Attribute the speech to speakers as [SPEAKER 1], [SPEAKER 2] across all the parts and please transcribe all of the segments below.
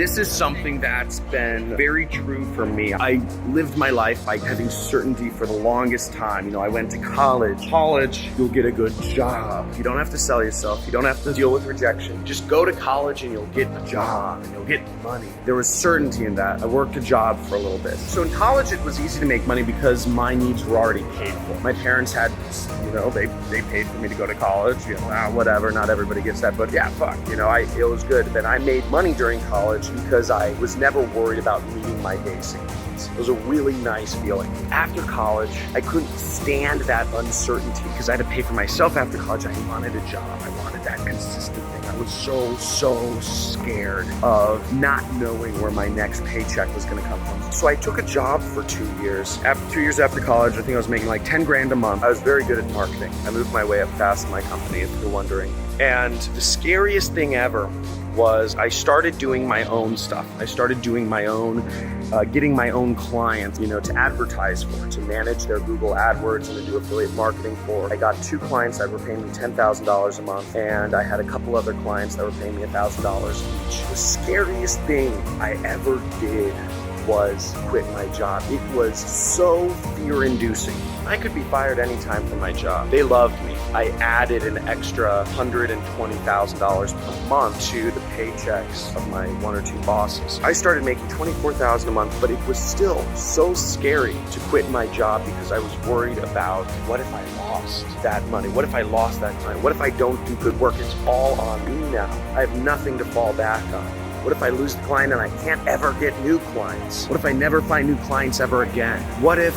[SPEAKER 1] This is something that's been very true for me. I lived my life by having certainty for the longest time. You know, I went to college. College, you'll get a good job. You don't have to sell yourself. You don't have to deal with rejection. Just go to college and you'll get a job and you'll get money. There was certainty in that. I worked a job for a little bit. So in college, it was easy to make money because my needs were already paid for. My parents had, you know, they paid for me to go to college. You know, whatever, not everybody gets that, but yeah, fuck, you know, it was good. Then I made money during college because I was never worried about meeting my basic needs. It was a really nice feeling. After college, I couldn't stand that uncertainty because I had to pay for myself after college. I wanted a job. I wanted that consistent thing. I was so scared of not knowing where my next paycheck was gonna come from. So I took a job for 2 years. After 2 years after college, I think I was making like 10 grand a month. I was very good at marketing. I moved my way up fast in my company, if you're wondering. And the scariest thing ever was I started doing my own stuff. I started doing my own, getting my own clients, you know, to advertise for, to manage their Google AdWords and to do affiliate marketing for. I got 2 clients that were paying me $10,000 a month, and I had a couple other clients that were paying me $1,000 each. The scariest thing I ever did was quit my job. It was so fear-inducing. I could be fired anytime from my job. They loved me. I added an extra $120,000 per month to the paychecks of my 1 or 2 bosses. I started making $24,000 a month, but it was still so scary to quit my job because I was worried about what if I lost that money? What if I lost that time? What if I don't do good work? It's all on me now. I have nothing to fall back on. What if I lose the client and I can't ever get new clients? What if I never find new clients ever again? What if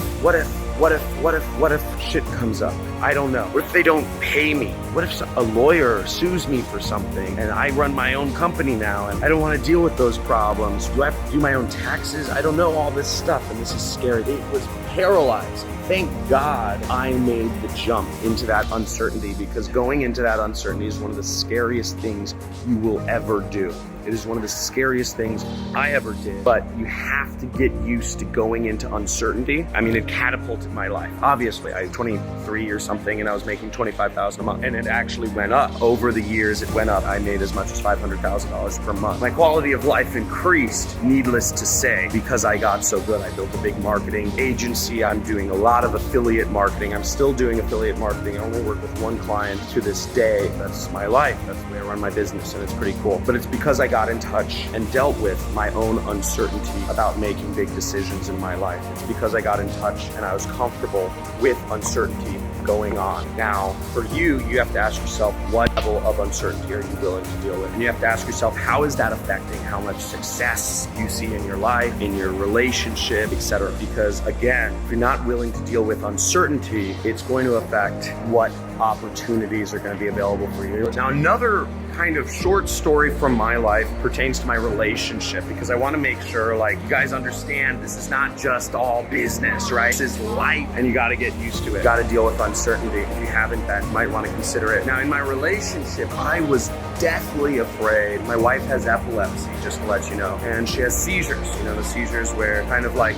[SPEAKER 1] shit comes up? I don't know. What if they don't pay me? What if a lawyer sues me for something and I run my own company now and I don't want to deal with those problems? Do I have to do my own taxes? I don't know all this stuff, and this is scary. It was paralyzing. Thank God I made the jump into that uncertainty, because going into that uncertainty is one of the scariest things you will ever do. It is one of the scariest things I ever did, but you have to get used to going into uncertainty. I mean, it catapulted my life. Obviously, I was 23 or something and I was making $25,000 a month, and it actually went up. Over the years, it went up. I made as much as $500,000 per month. My quality of life increased, needless to say, because I got so good. I built a big marketing agency. I'm doing a lot of affiliate marketing. I'm still doing affiliate marketing. I only work with 1 client to this day. That's my life. That's the way I run my business, and it's pretty cool. But it's because I got in touch and dealt with my own uncertainty about making big decisions in my life. It's because I got in touch and I was comfortable with uncertainty going on. Now, for you have to ask yourself, what level of uncertainty are you willing to deal with? And you have to ask yourself, how is that affecting how much success you see in your life, in your relationship, etc.? Because again, if you're not willing to deal with uncertainty, it's going to affect what opportunities are going to be available for you. Now, another kind of short story from my life pertains to my relationship, because I want to make sure like you guys understand this is not just all business, right? This is life, and you got to get used to it. You got to deal with uncertainty. If you haven't, that you might want to consider it. Now, in my relationship, I was deathly afraid. My wife has epilepsy, just to let you know, and she has seizures. You know, the seizures where kind of like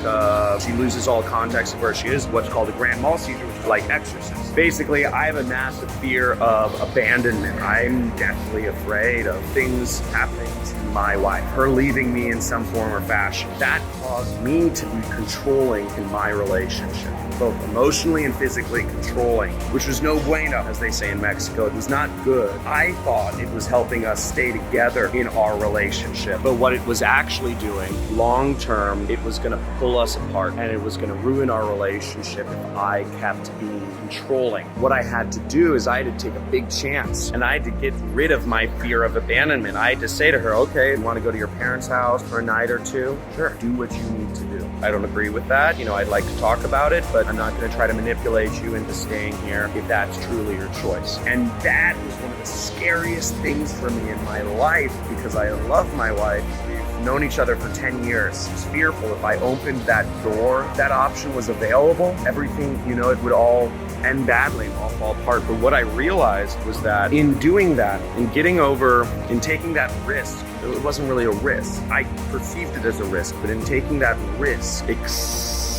[SPEAKER 1] she loses all context of where she is, what's called a grand mal seizure, which is like exorcist. Basically, I have a massive fear of abandonment. I'm deathly afraid of things happening to my wife, her leaving me in some form or fashion. That caused me to be controlling in my relationship, both emotionally and physically controlling, which was no bueno, as they say in Mexico. It was not good. I thought it was helping us stay together in our relationship, but what it was actually doing, long term, it was gonna pull us apart, and it was gonna ruin our relationship if I kept being controlling. What I had to do is I had to take a big chance, and I had to get rid of my fear of abandonment. I had to say to her, okay, you wanna go to your parents' house for a night or 2? Sure, do what you need to do. I don't agree with that. You know, I'd like to talk about it, but I'm not going to try to manipulate you into staying here if that's truly your choice. And that was one of the scariest things for me in my life, because I love my wife. We've known each other for 10 years. I was fearful if I opened that door, that option was available, everything, you know, it would all end badly and all fall apart. But what I realized was that in doing that, in getting over, in taking that risk, it wasn't really a risk. I perceived it as a risk, but in taking that risk,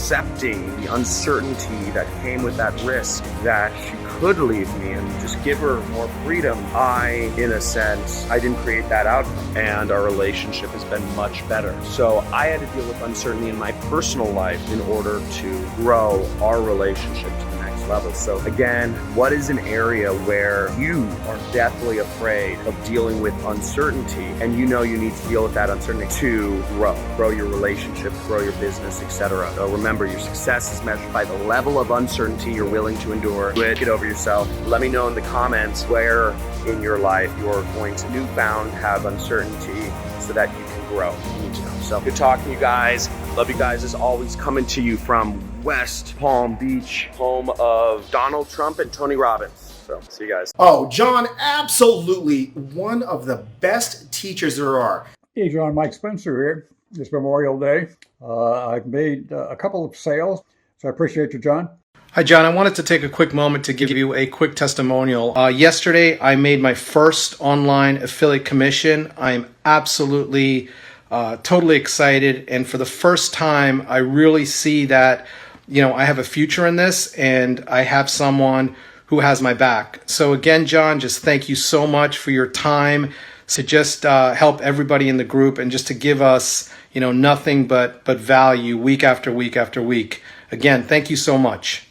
[SPEAKER 1] accepting the uncertainty that came with that risk, that she could leave me and just give her more freedom, in a sense, I didn't create that outcome, and our relationship has been much better. So I had to deal with uncertainty in my personal life in order to grow our relationship to the next level. So again, what is an area where you are deathly afraid of dealing with uncertainty, and you know you need to deal with that uncertainty to grow your relationship, grow your business, etc. So remember, your success is measured by the level of uncertainty you're willing to endure. Get over yourself. Let me know in the comments where in your life you're going to newfound have uncertainty so that you can grow. You need to know. So good talking to you guys. Love you guys as always. Coming to you from West Palm Beach, home of Donald Trump and Tony Robbins. So see you guys.
[SPEAKER 2] Oh, John, absolutely one of the best teachers there are.
[SPEAKER 3] Hey, John, Mike Spencer here. It's Memorial Day. I've made a couple of sales, so I appreciate you, John.
[SPEAKER 4] Hi, John. I wanted to take a quick moment to give you a quick testimonial. Yesterday, I made my first online affiliate commission. I'm absolutely, totally excited. And for the first time, I really see that, I have a future in this and I have someone who has my back. So again, John, just thank you so much for your time to just help everybody in the group and just to give us, nothing but value week after week after week. Again, thank you so much.